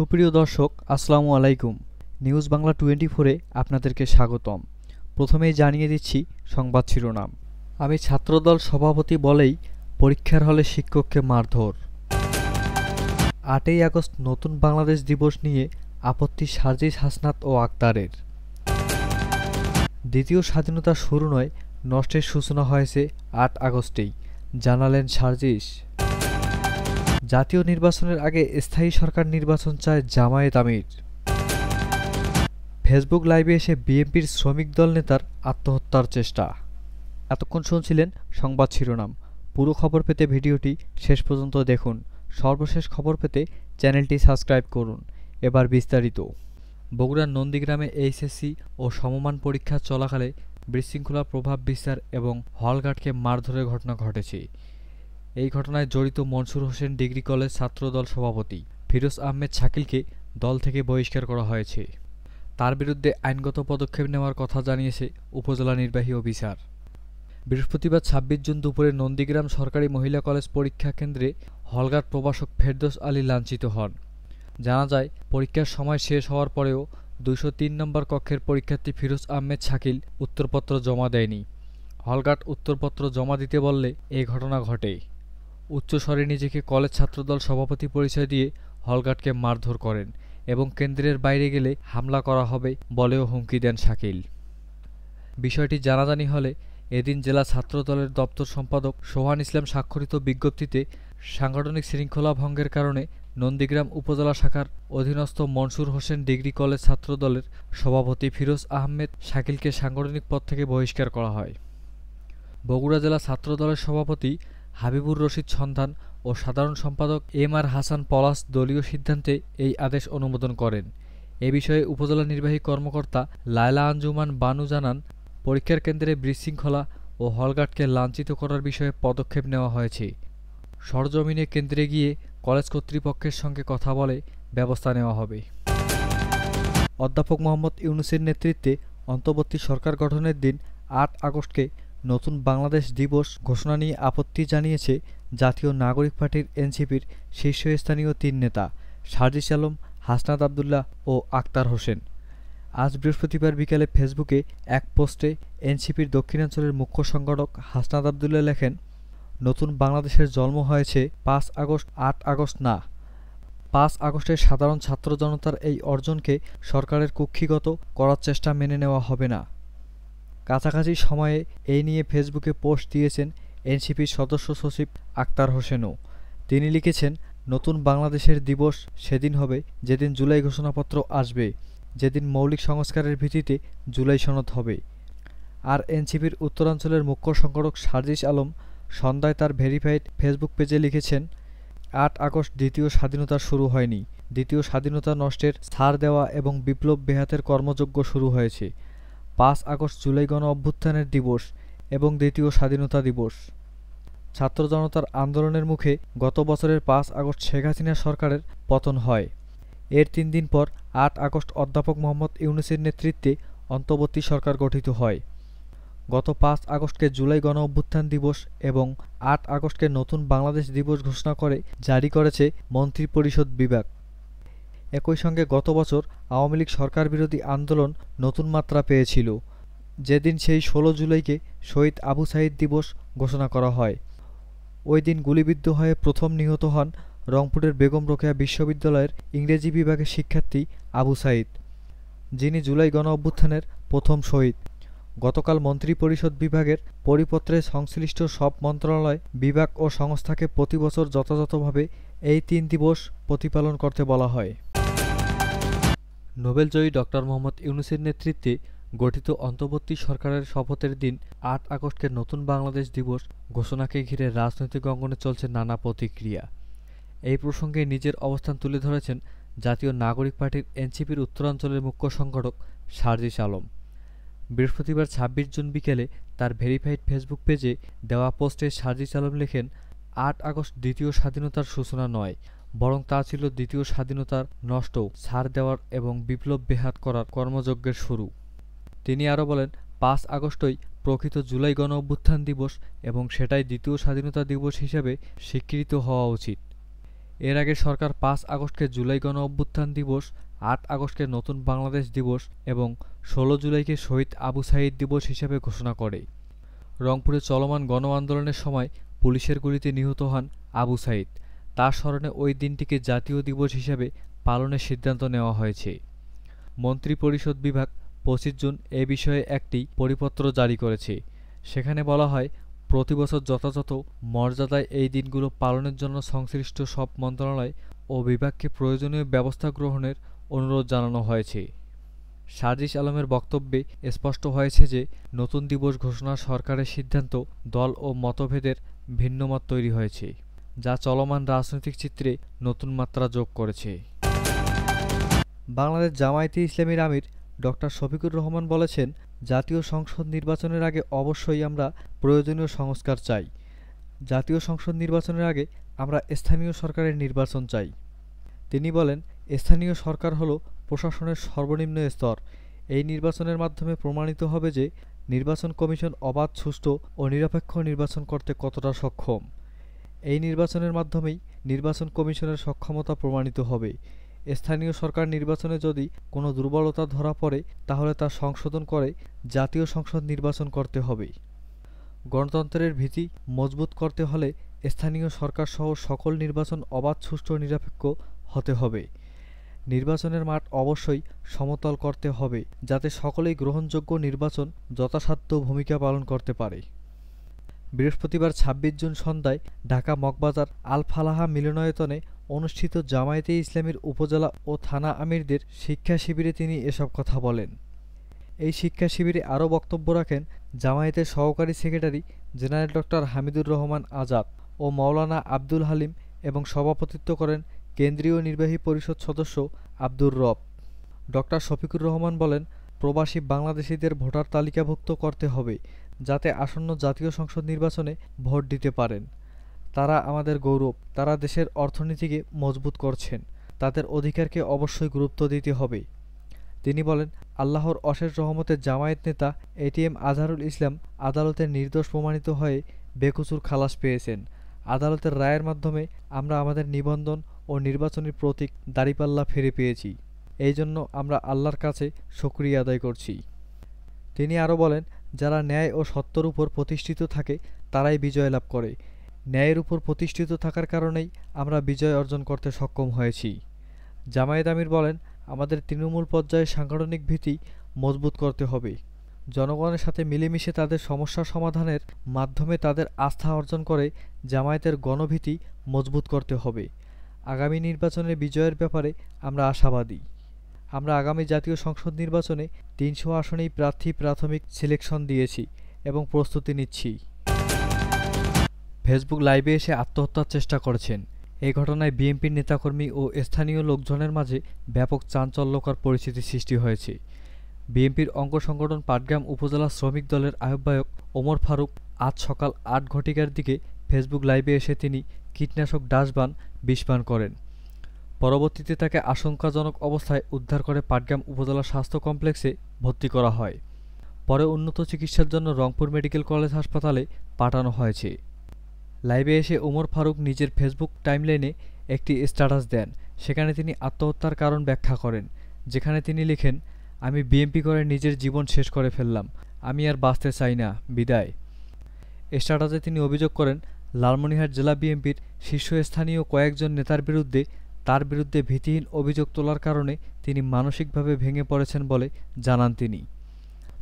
সুপ্রিয় দর্শক, আসসালামু আলাইকুম। নিউজ বাংলা 24-এ আপনাদেরকে স্বাগতম। প্রথমেই জানিয়ে দিচ্ছি সংবাদ শিরোনাম। আমি ছাত্রদল সভাপতি বলেই পরীক্ষার হলে শিক্ষককে মারধর। 8ই আগস্ট নতুন বাংলাদেশ দিবস নিয়ে আপত্তি সার্জিস হাসনাত ও আক্তারের। দ্বিতীয় স্বাধীনতা শুরু নয়, নষ্টের সূচনা হয়েছে 8 আগস্টেই, জানালেন সার্জিস। জাতীয় নির্বাচনের আগে স্থায়ী সরকার নির্বাচন চায় জামায়াত আমির। ফেসবুক লাইভে এসে বিএনপির শ্রমিক দল নেতার আত্মহত্যার চেষ্টা। এতক্ষণ শুনছিলেন সংবাদ শিরোনাম। পুরো খবর পেতে ভিডিওটি শেষ পর্যন্ত দেখুন। সর্বশেষ খবর পেতে চ্যানেলটি সাবস্ক্রাইব করুন। এবার বিস্তারিত। বগুড়ার নন্দীগ্রামে এইচএসসি ও সমমান পরীক্ষা চলাকালে বিশৃঙ্খলার প্রভাব বিস্তার এবং হলগার্ডকে মারধরের ঘটনা ঘটেছে। এই ঘটনায় জড়িত মনসুর হোসেন ডিগ্রি কলেজ ছাত্রদল সভাপতি ফিরোজ আহমেদ শাকিলকে দল থেকে বহিষ্কার করা হয়েছে। তার বিরুদ্ধে আইনগত পদক্ষেপ নেওয়ার কথা জানিয়েছে উপজেলা নির্বাহী অফিসার। বৃহস্পতিবার ২৬ জুন দুপুরে নন্দীগ্রাম সরকারি মহিলা কলেজ পরীক্ষা কেন্দ্রে হলগার্ড প্রভাষক ফেরদৌস আলী লাঞ্ছিত হন। জানা যায়, পরীক্ষার সময় শেষ হওয়ার পরেও ২০৩ নম্বর কক্ষের পরীক্ষার্থী ফিরোজ আহমেদ শাকিল উত্তরপত্র জমা দেয়নি। হলগার্ড উত্তরপত্র জমা দিতে বললে এ ঘটনা ঘটে। উচ্চস্বরে নিজেকে কলেজ ছাত্রদল সভাপতি পরিচয় দিয়ে হলগার্ডকে মারধর করেন এবং কেন্দ্রের বাইরে গেলে হামলা করা হবে বলেও হুমকি দেন শাকিল। বিষয়টি জানাজানি হলে এদিন জেলা ছাত্রদলের দপ্তর সম্পাদক সোহান ইসলাম স্বাক্ষরিত বিজ্ঞপ্তিতে সাংগঠনিক শৃঙ্খলা ভঙ্গের কারণে নন্দীগ্রাম উপজেলা শাখার অধীনস্থ মনসুর হোসেন ডিগ্রি কলেজ ছাত্রদলের সভাপতি ফিরোজ আহমেদ শাকিলকে সাংগঠনিক পদ থেকে বহিষ্কার করা হয়। বগুড়া জেলা ছাত্রদলের সভাপতি হাবিবুর রশিদ সন্ধান ও সাধারণ সম্পাদক এম.আর. হাসান পলাশ দলীয় সিদ্ধান্তে এই আদেশ অনুমোদন করেন। এ বিষয়ে উপজেলা নির্বাহী কর্মকর্তা লায়লা আঞ্জুমান বানু জানান, পরীক্ষার কেন্দ্রে বিশৃঙ্খলা ও হলগার্ডকে লাঞ্ছিত করার বিষয়ে পদক্ষেপ নেওয়া হয়েছে। সরজমিনে কেন্দ্রে গিয়ে কলেজ কর্তৃপক্ষের সঙ্গে কথা বলে ব্যবস্থা নেওয়া হবে। অধ্যাপক মোহাম্মদ ইউনূসের নেতৃত্বে অন্তর্বর্তী সরকার গঠনের দিন ৮ আগস্টকে নতুন বাংলাদেশ দিবস ঘোষণা নিয়ে আপত্তি জানিয়েছে জাতীয় নাগরিক পার্টির এনসিপির শীর্ষস্থানীয় ৩ নেতা সার্জিস আলম, হাসনাত আবদুল্লাহ ও আক্তার হোসেন। আজ বৃহস্পতিবার বিকেলে ফেসবুকে এক পোস্টে এনসিপির দক্ষিণাঞ্চলের মুখ্য সংগঠক হাসনাত আবদুল্লাহ লেখেন, নতুন বাংলাদেশের জন্ম হয়েছে ৫ আগস্ট, ৮ আগস্ট না। ৫ আগস্টের সাধারণ ছাত্র জনতার এই অর্জনকে সরকারের কুক্ষিগত করার চেষ্টা মেনে নেওয়া হবে না। কাছাকাছি সময়ে এই নিয়ে ফেসবুকে পোস্ট দিয়েছেন এনসিপির সদস্য সচিব আক্তার হোসেনও। তিনি লিখেছেন, নতুন বাংলাদেশের দিবস সেদিন হবে যেদিন জুলাই ঘোষণাপত্র আসবে, যেদিন মৌলিক সংস্কারের ভিত্তিতে জুলাই সনদ হবে। আর এনসিপির উত্তরাঞ্চলের মুখ্য সংগঠক সার্জিস আলম সন্ধ্যায় তার ভেরিফাইড ফেসবুক পেজে লিখেছেন, ৮ আগস্ট দ্বিতীয় স্বাধীনতা শুরু হয়নি, দ্বিতীয় স্বাধীনতা নষ্টের ছাড় দেওয়া এবং বিপ্লব বেহাতের কর্মযজ্ঞ শুরু হয়েছে। ৫ আগস্ট জুলাই গণ অভ্যুত্থানের দিবস এবং দ্বিতীয় স্বাধীনতা দিবস। ছাত্র জনতার আন্দোলনের মুখে গত বছরের ৫ আগস্ট শেখ হাসিনা সরকারের পতন হয়। এর ৩ দিন পর ৮ আগস্ট অধ্যাপক মোহাম্মদ ইউনূসের নেতৃত্বে অন্তর্বর্তী সরকার গঠিত হয়। গত ৫ আগস্টকে জুলাই গণ অভ্যুত্থান দিবস এবং ৮ আগস্টকে নতুন বাংলাদেশ দিবস ঘোষণা করে জারি করেছে মন্ত্রিপরিষদ বিভাগ। একই সঙ্গে গত বছর আওয়ামী লীগ সরকার বিরোধী আন্দোলন নতুন মাত্রা পেয়েছিল, যেদিন সেই ১৬ জুলাইকে শহীদ আবু সাঈদ দিবস ঘোষণা করা হয়। ওই দিন গুলিবিদ্ধ হয়ে প্রথম নিহত হন রংপুরের বেগম রোকেয়া বিশ্ববিদ্যালয়ের ইংরেজি বিভাগের শিক্ষার্থী আবু সাঈদ, যিনি জুলাই গণ অভ্যুত্থানের প্রথম শহীদ। গতকাল মন্ত্রিপরিষদ বিভাগের পরিপত্রে সংশ্লিষ্ট সব মন্ত্রণালয়, বিভাগ ও সংস্থাকে প্রতি বছর যথাযথভাবে এই ৩ দিবস প্রতিপালন করতে বলা হয়। নোবেলজয়ী ডক্টর মোহাম্মদ ইউনূসের নেতৃত্বে গঠিত অন্তর্বর্তী সরকারের শপথের দিন ৮ আগস্টকে নতুন বাংলাদেশ দিবস ঘোষণাকে ঘিরে রাজনৈতিক অঙ্গনে চলছে নানা প্রতিক্রিয়া। এই প্রসঙ্গে নিজের অবস্থান তুলে ধরেছেন জাতীয় নাগরিক পার্টির এনসিপির উত্তরাঞ্চলের মুখ্য সংগঠক সার্জিস আলম। বৃহস্পতিবার ২৬ জুন বিকেলে তার ভেরিফাইড ফেসবুক পেজে দেওয়া পোস্টে সার্জিস আলম লেখেন, ৮ আগস্ট দ্বিতীয় স্বাধীনতার সূচনা নয়, বরং তা ছিল দ্বিতীয় স্বাধীনতার নষ্ট, ছাড় দেওয়ার এবং বিপ্লব বেহাত করার কর্মযজ্ঞের শুরু। তিনি আরও বলেন, ৫ আগস্টই প্রকৃত জুলাই গণ অভ্যুত্থান দিবস এবং সেটাই দ্বিতীয় স্বাধীনতা দিবস হিসেবে স্বীকৃত হওয়া উচিত। এর আগে সরকার ৫ আগস্টকে জুলাই গণ অভ্যুত্থান দিবস, ৮ আগস্টকে নতুন বাংলাদেশ দিবস এবং ১৬ জুলাইকে শহীদ আবু সাঈদ দিবস হিসেবে ঘোষণা করে। রংপুরে চলমান গণ আন্দোলনের সময় পুলিশের গুলিতে নিহত হন আবু সাঈদ। তার স্মরণে ওই দিনটিকে জাতীয় দিবস হিসেবে পালনের সিদ্ধান্ত নেওয়া হয়েছে। মন্ত্রিপরিষদ বিভাগ ২৫ জুন এ বিষয়ে একটি পরিপত্র জারি করেছে। সেখানে বলা হয়, প্রতিবছর যথাযথ মর্যাদায় এই দিনগুলো পালনের জন্য সংশ্লিষ্ট সব মন্ত্রণালয় ও বিভাগকে প্রয়োজনীয় ব্যবস্থা গ্রহণের অনুরোধ জানানো হয়েছে। সার্জিস আলমের বক্তব্যে স্পষ্ট হয়েছে যে নতুন দিবস ঘোষণার সরকারের সিদ্ধান্ত দল ও মতভেদের ভিন্নমত তৈরি হয়েছে, যা চলমান রাজনৈতিক চিত্রে নতুন মাত্রা যোগ করেছে। বাংলাদেশ জামায়াতে ইসলামীর আমির ডক্টর শফিকুর রহমান বলেছেন, জাতীয় সংসদ নির্বাচনের আগে অবশ্যই আমরা প্রয়োজনীয় সংস্কার চাই। জাতীয় সংসদ নির্বাচনের আগে আমরা স্থানীয় সরকারের নির্বাচন চাই। তিনি বলেন, স্থানীয় সরকার হলো প্রশাসনের সর্বনিম্ন স্তর। এই নির্বাচনের মাধ্যমে প্রমাণিত হবে যে নির্বাচন কমিশন অবাধ, সুষ্ঠু ও নিরপেক্ষ নির্বাচন করতে কতটা সক্ষম। এই নির্বাচনের মাধ্যমেই নির্বাচন কমিশনের সক্ষমতা প্রমাণিত হবে। স্থানীয় সরকার নির্বাচনে যদি কোনো দুর্বলতা ধরা পড়ে তাহলে তা সংশোধন করে জাতীয় সংসদ নির্বাচন করতে হবে। গণতন্ত্রের ভিত্তি মজবুত করতে হলে স্থানীয় সরকারসহ সকল নির্বাচন অবাধ, সুষ্ঠু ও নিরপেক্ষ হতে হবে। নির্বাচনের মাঠ অবশ্যই সমতল করতে হবে যাতে সকলেই গ্রহণযোগ্য নির্বাচন যথাসাধ্য ভূমিকা পালন করতে পারে। বৃহস্পতিবার ২৬ জুন সন্ধ্যায় ঢাকা মগবাজার আল ফালাহা মিলনায়তনে অনুষ্ঠিত জামায়াতে ইসলামীর উপজেলা ও থানা আমিরদের শিক্ষা শিবিরে তিনি এসব কথা বলেন। এই শিক্ষা শিবিরে আরও বক্তব্য রাখেন জামায়াতের সহকারী secretary general doctor Hamidur Rahman Azad ও মাওলানা আব্দুল হালিম এবং সভাপতিত্ব করেন কেন্দ্রীয় নির্বাহী পরিষদ সদস্য আব্দুর রব। ডক্টর শফিকুর রহমান বলেন, প্রবাসী বাংলাদেশিদের ভোটার তালিকাভুক্ত করতে হবে যাতে আসন্ন জাতীয় সংসদ নির্বাচনে ভোট দিতে পারেন। তারা আমাদের গৌরব, তারা দেশের অর্থনীতিকে মজবুত করছেন, তাদের অধিকারকে অবশ্যই গুরুত্ব দিতে হবে। তিনি বলেন, আল্লাহর অশেষ রহমতে জামায়াত নেতা এটিএম আজহারুল ইসলাম আদালতের নির্দোষ প্রমাণিত হয়ে বেকসুর খালাস পেয়েছেন। আদালতের রায়ের মাধ্যমে আমরা আমাদের নিবন্ধন ও নির্বাচনী প্রতীক দাঁড়িপাল্লা ফিরে পেয়েছি। এই জন্য আমরা আল্লাহর কাছে শুকরিয়া আদায় করছি। তিনি আরও বলেন, যারা ন্যায় ও সত্যের উপর প্রতিষ্ঠিত থাকে তারাই বিজয় লাভ করে। ন্যায়ের উপর প্রতিষ্ঠিত থাকার কারণেই আমরা বিজয় অর্জন করতে সক্ষম হয়েছি। জামায়াত আমির বলেন, আমাদের তৃণমূল পর্যায়ে সাংগঠনিক ভিত্তি মজবুত করতে হবে। জনগণের সাথে মিলেমিশে তাদের সমস্যা সমাধানের মাধ্যমে তাদের আস্থা অর্জন করে জামায়াতের গণভীতি মজবুত করতে হবে। আগামী নির্বাচনে বিজয়ের ব্যাপারে আমরা আশাবাদী। আমরা আগামী জাতীয় সংসদ নির্বাচনে ৩০০ আসনেই প্রার্থী প্রাথমিক সিলেকশন দিয়েছি এবং প্রস্তুতি নিচ্ছি। ফেসবুক লাইভে এসে আত্মহত্যার চেষ্টা করেছেন। এই ঘটনায় বিএনপির নেতাকর্মী ও স্থানীয় লোকজনের মাঝে ব্যাপক চাঞ্চল্যকর পরিস্থিতি সৃষ্টি হয়েছে। বিএনপির অঙ্গ সংগঠন পাটগ্রাম উপজেলা শ্রমিক দলের আহ্বায়ক ওমর ফারুক আজ সকাল ৮ ঘটিকার দিকে ফেসবুক লাইভে এসে তিনি কীটনাশক ডাসবান বিষপান করেন। পরবর্তীতে তাকে আশঙ্কাজনক অবস্থায় উদ্ধার করে পাটগ্রাম উপজেলা স্বাস্থ্য কমপ্লেক্সে ভর্তি করা হয়। পরে উন্নত চিকিৎসার জন্য রংপুর মেডিকেল কলেজ হাসপাতালে পাঠানো হয়েছে। লাইভে এসে ওমর ফারুক নিজের ফেসবুক টাইমলাইনে একটি স্ট্যাটাস দেন। সেখানে তিনি আত্মহত্যার কারণ ব্যাখ্যা করেন, যেখানে তিনি লিখেন, আমি বিএনপি করে নিজের জীবন শেষ করে ফেললাম, আমি আর বাঁচতে চাই না, বিদায়। স্ট্যাটাসে তিনি অভিযোগ করেন, লালমনিরহাট জেলা বিএনপির শীর্ষস্থানীয় কয়েকজন নেতার বিরুদ্ধে তার বিরুদ্ধে ভিত্তিহীন অভিযোগ তোলার কারণে তিনি মানসিকভাবে ভেঙে পড়েছেন বলে জানান তিনি।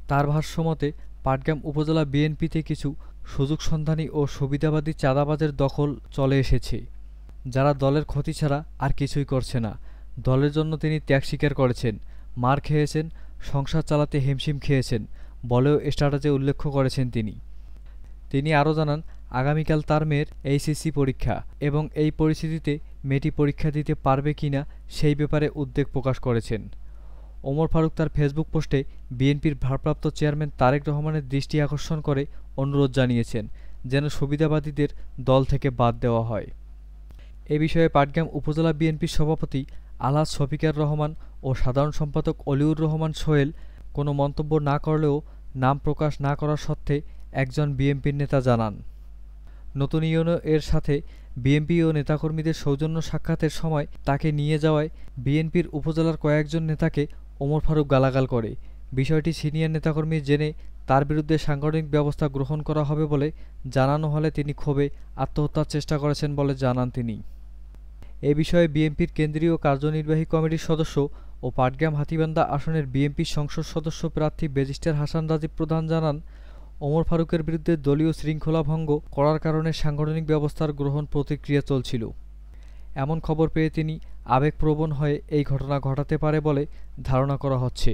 তার ভাষ্যমতে পাটগ্রাম উপজেলা বিএনপিতে কিছু সুযোগ সন্ধানী ও সুবিধাবাদী চাঁদাবাজের দখল চলে এসেছে, যারা দলের ক্ষতি ছাড়া আর কিছুই করছে না। দলের জন্য তিনি ত্যাগ স্বীকার করেছেন, মার খেয়েছেন, সংসার চালাতে হিমশিম খেয়েছেন বলেও স্ট্যাটাসে উল্লেখ করেছেন তিনি। তিনি আরও জানান, আগামীকাল তার মেয়ের এইচএসসি পরীক্ষা এবং এই পরিস্থিতিতে মেয়েটি পরীক্ষা দিতে পারবে কিনা সেই ব্যাপারে উদ্বেগ প্রকাশ করেছেন। ওমর ফারুক তার ফেসবুক পোস্টে বিএনপির ভারপ্রাপ্ত চেয়ারম্যান তারেক রহমানের দৃষ্টি আকর্ষণ করে অনুরোধ জানিয়েছেন যেন সুবিধাবাদীদের দল থেকে বাদ দেওয়া হয়। এ বিষয়ে পাটগ্রাম উপজেলা বিএনপির সভাপতি আলহাজ শফিকুর রহমান ও সাধারণ সম্পাদক অলিউর রহমান সোহেল কোনো মন্তব্য না করলেও নাম প্রকাশ না করার সত্ত্বে একজন বিএনপির নেতা জানান, নতুন ইউনো এর সাথে বিএনপি ও নেতাকর্মীদের সৌজন্য সাক্ষাতের সময় তাকে নিয়ে যাওয়ায় বিএনপির উপজেলার কয়েকজন নেতাকে ওমর ফারুক গালাগাল করে। বিষয়টি সিনিয়র নেতাকর্মী জেনে তার বিরুদ্ধে সাংগঠনিক ব্যবস্থা গ্রহণ করা হবে বলে জানানো হলে তিনি ক্ষোভে আত্মহত্যার চেষ্টা করেছেন বলে জানান তিনি। এ বিষয়ে বিএনপির কেন্দ্রীয় কার্যনির্বাহী কমিটির সদস্য ও পাটগ্রাম হাতীবান্ধা আসনের বিএনপির সংসদ সদস্য প্রার্থী ব্যারিস্টার হাসান রাজীব প্রধান জানান, ওমর ফারুকের বিরুদ্ধে দলীয় শৃঙ্খলা ভঙ্গ করার কারণে সাংগঠনিক ব্যবস্থার গ্রহণ প্রতিক্রিয়া চলছিল। এমন খবর পেয়ে তিনি আবেগপ্রবণ হয়ে এই ঘটনা ঘটাতে পারে বলে ধারণা করা হচ্ছে।